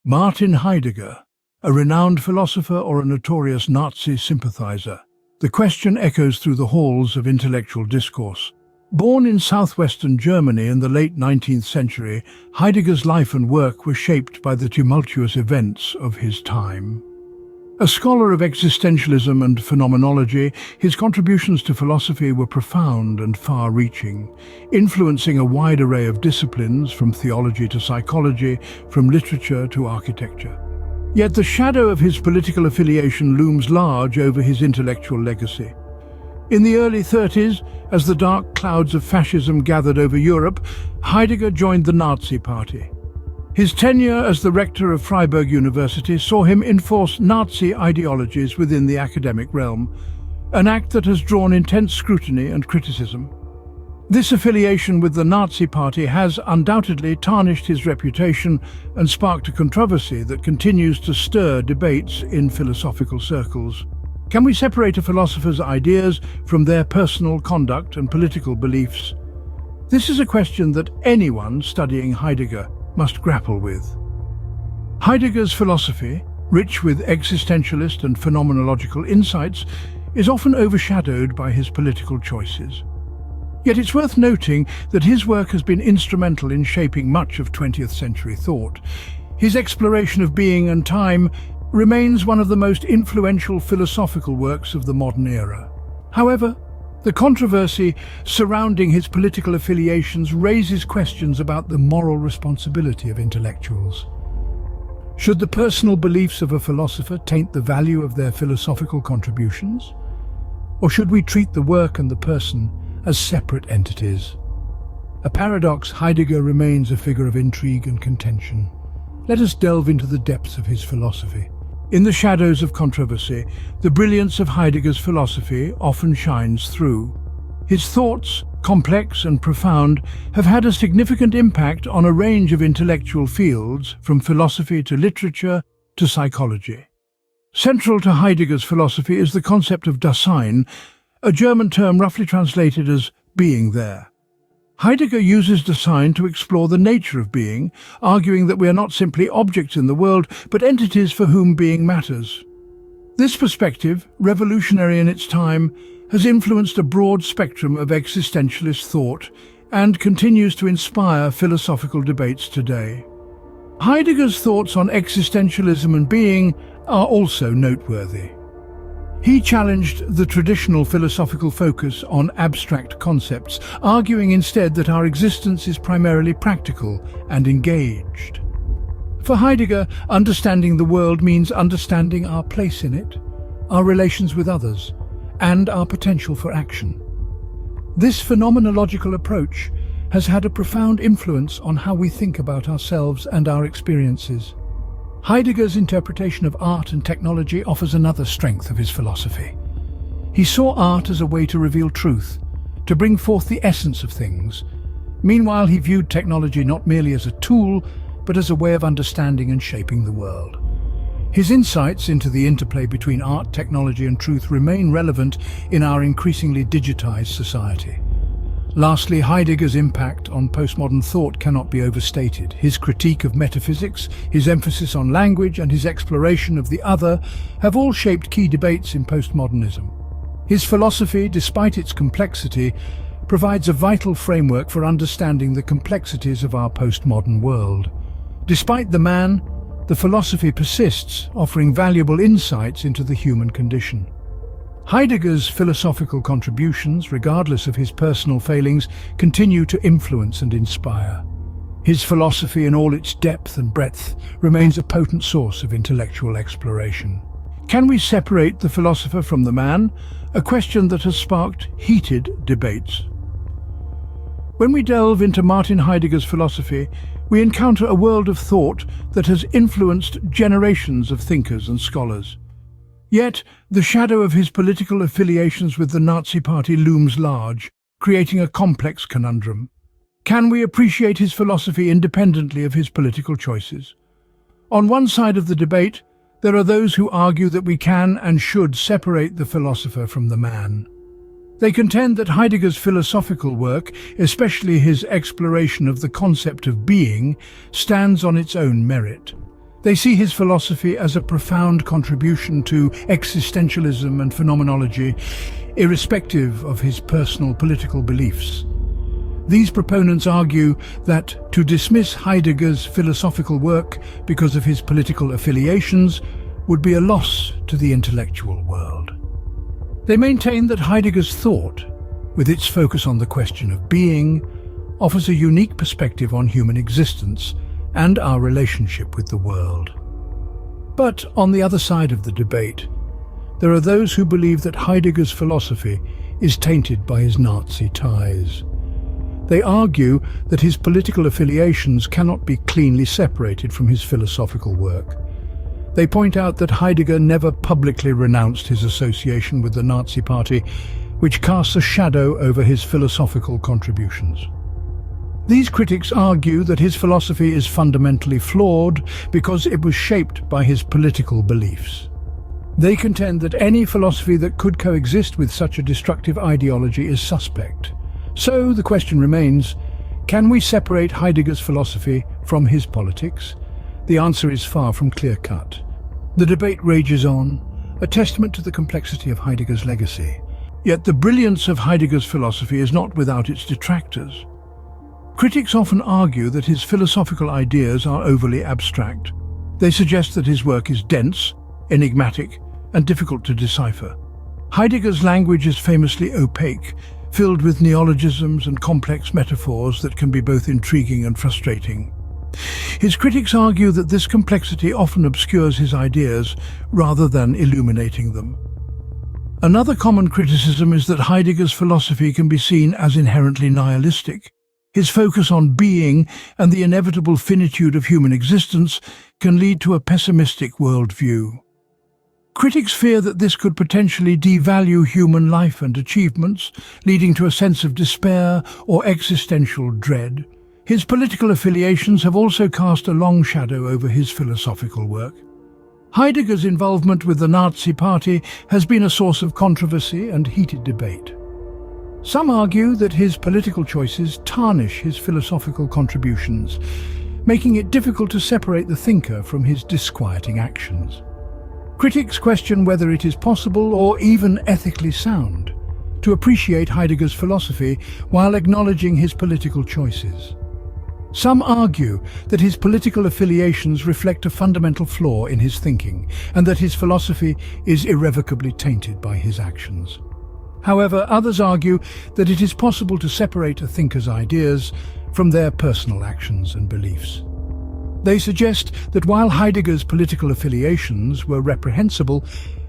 Martin Heidegger, a renowned philosopher or a notorious Nazi sympathizer? The question echoes through the halls of intellectual discourse. Born in southwestern Germany in the late 19th century, Heidegger's life and work were shaped by the tumultuous events of his time. A scholar of existentialism and phenomenology, his contributions to philosophy were profound and far-reaching, influencing a wide array of disciplines from theology to psychology, from literature to architecture. Yet the shadow of his political affiliation looms large over his intellectual legacy. In the early 30s, as the dark clouds of fascism gathered over Europe, Heidegger joined the Nazi Party. His tenure as the rector of Freiburg University saw him enforce Nazi ideologies within the academic realm, an act that has drawn intense scrutiny and criticism. This affiliation with the Nazi Party has undoubtedly tarnished his reputation and sparked a controversy that continues to stir debates in philosophical circles. Can we separate a philosopher's ideas from their personal conduct and political beliefs? This is a question that anyone studying Heidegger must grapple with. Heidegger's philosophy, rich with existentialist and phenomenological insights, is often overshadowed by his political choices. Yet it's worth noting that his work has been instrumental in shaping much of 20th century thought. His exploration of being and time remains one of the most influential philosophical works of the modern era. However, the controversy surrounding his political affiliations raises questions about the moral responsibility of intellectuals. Should the personal beliefs of a philosopher taint the value of their philosophical contributions? Or should we treat the work and the person as separate entities? A paradox, Heidegger remains a figure of intrigue and contention. Let us delve into the depths of his philosophy. In the shadows of controversy, the brilliance of Heidegger's philosophy often shines through. His thoughts, complex and profound, have had a significant impact on a range of intellectual fields, from philosophy to literature to psychology. Central to Heidegger's philosophy is the concept of Dasein, a German term roughly translated as being there. Heidegger uses Dasein to explore the nature of being, arguing that we are not simply objects in the world, but entities for whom being matters. This perspective, revolutionary in its time, has influenced a broad spectrum of existentialist thought and continues to inspire philosophical debates today. Heidegger's thoughts on existentialism and being are also noteworthy. He challenged the traditional philosophical focus on abstract concepts, arguing instead that our existence is primarily practical and engaged. For Heidegger, understanding the world means understanding our place in it, our relations with others, and our potential for action. This phenomenological approach has had a profound influence on how we think about ourselves and our experiences. Heidegger's interpretation of art and technology offers another strength of his philosophy. He saw art as a way to reveal truth, to bring forth the essence of things. Meanwhile, he viewed technology not merely as a tool, but as a way of understanding and shaping the world. His insights into the interplay between art, technology, and truth remain relevant in our increasingly digitized society. Lastly, Heidegger's impact on postmodern thought cannot be overstated. His critique of metaphysics, his emphasis on language, and his exploration of the other have all shaped key debates in postmodernism. His philosophy, despite its complexity, provides a vital framework for understanding the complexities of our postmodern world. Despite the man, the philosophy persists, offering valuable insights into the human condition. Heidegger's philosophical contributions, regardless of his personal failings, continue to influence and inspire. His philosophy, in all its depth and breadth, remains a potent source of intellectual exploration. Can we separate the philosopher from the man? A question that has sparked heated debates. When we delve into Martin Heidegger's philosophy, we encounter a world of thought that has influenced generations of thinkers and scholars. Yet, the shadow of his political affiliations with the Nazi Party looms large, creating a complex conundrum. Can we appreciate his philosophy independently of his political choices? On one side of the debate, there are those who argue that we can and should separate the philosopher from the man. They contend that Heidegger's philosophical work, especially his exploration of the concept of being, stands on its own merit. They see his philosophy as a profound contribution to existentialism and phenomenology, irrespective of his personal political beliefs. These proponents argue that to dismiss Heidegger's philosophical work because of his political affiliations would be a loss to the intellectual world. They maintain that Heidegger's thought, with its focus on the question of being, offers a unique perspective on human existence and our relationship with the world. But on the other side of the debate, there are those who believe that Heidegger's philosophy is tainted by his Nazi ties. They argue that his political affiliations cannot be cleanly separated from his philosophical work. They point out that Heidegger never publicly renounced his association with the Nazi Party, which casts a shadow over his philosophical contributions. These critics argue that his philosophy is fundamentally flawed because it was shaped by his political beliefs. They contend that any philosophy that could coexist with such a destructive ideology is suspect. So the question remains, can we separate Heidegger's philosophy from his politics? The answer is far from clear-cut. The debate rages on, a testament to the complexity of Heidegger's legacy. Yet the brilliance of Heidegger's philosophy is not without its detractors. Critics often argue that his philosophical ideas are overly abstract. They suggest that his work is dense, enigmatic, and difficult to decipher. Heidegger's language is famously opaque, filled with neologisms and complex metaphors that can be both intriguing and frustrating. His critics argue that this complexity often obscures his ideas rather than illuminating them. Another common criticism is that Heidegger's philosophy can be seen as inherently nihilistic. His focus on being and the inevitable finitude of human existence can lead to a pessimistic worldview. Critics fear that this could potentially devalue human life and achievements, leading to a sense of despair or existential dread. His political affiliations have also cast a long shadow over his philosophical work. Heidegger's involvement with the Nazi Party has been a source of controversy and heated debate. Some argue that his political choices tarnish his philosophical contributions, making it difficult to separate the thinker from his disquieting actions. Critics question whether it is possible or even ethically sound to appreciate Heidegger's philosophy while acknowledging his political choices. Some argue that his political affiliations reflect a fundamental flaw in his thinking and that his philosophy is irrevocably tainted by his actions. However, others argue that it is possible to separate a thinker's ideas from their personal actions and beliefs. They suggest that while Heidegger's political affiliations were reprehensible,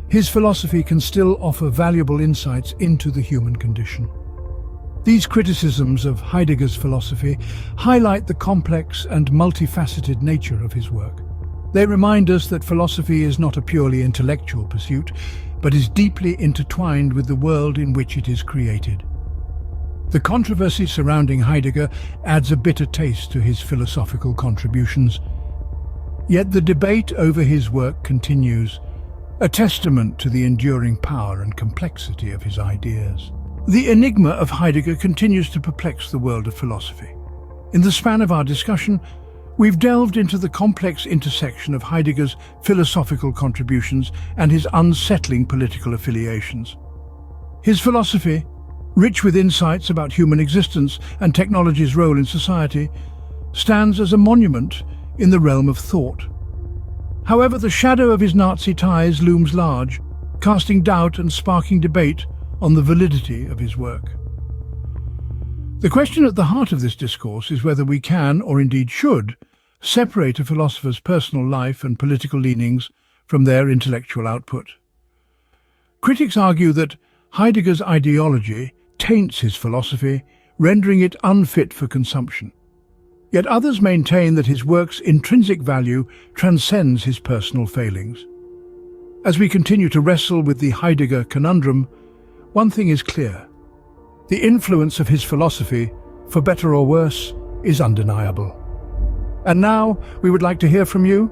his philosophy can still offer valuable insights into the human condition. These criticisms of Heidegger's philosophy highlight the complex and multifaceted nature of his work. They remind us that philosophy is not a purely intellectual pursuit, but is deeply intertwined with the world in which it is created. The controversy surrounding Heidegger adds a bitter taste to his philosophical contributions. Yet the debate over his work continues, a testament to the enduring power and complexity of his ideas. The enigma of Heidegger continues to perplex the world of philosophy. In the span of our discussion, we've delved into the complex intersection of Heidegger's philosophical contributions and his unsettling political affiliations. His philosophy, rich with insights about human existence and technology's role in society, stands as a monument in the realm of thought. However, the shadow of his Nazi ties looms large, casting doubt and sparking debate on the validity of his work. The question at the heart of this discourse is whether we can, or indeed should, separate a philosopher's personal life and political leanings from their intellectual output. Critics argue that Heidegger's ideology taints his philosophy, rendering it unfit for consumption. Yet others maintain that his work's intrinsic value transcends his personal failings. As we continue to wrestle with the Heidegger conundrum, one thing is clear. The influence of his philosophy, for better or worse, is undeniable. And now, we would like to hear from you.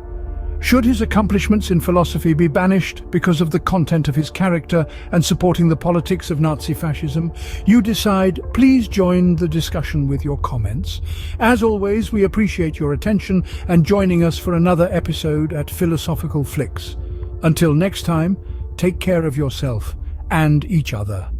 Should his accomplishments in philosophy be banished because of the content of his character and supporting the politics of Nazi fascism? You decide. Please join the discussion with your comments. As always, we appreciate your attention and joining us for another episode at Philosophical Flicks. Until next time, take care of yourself and each other.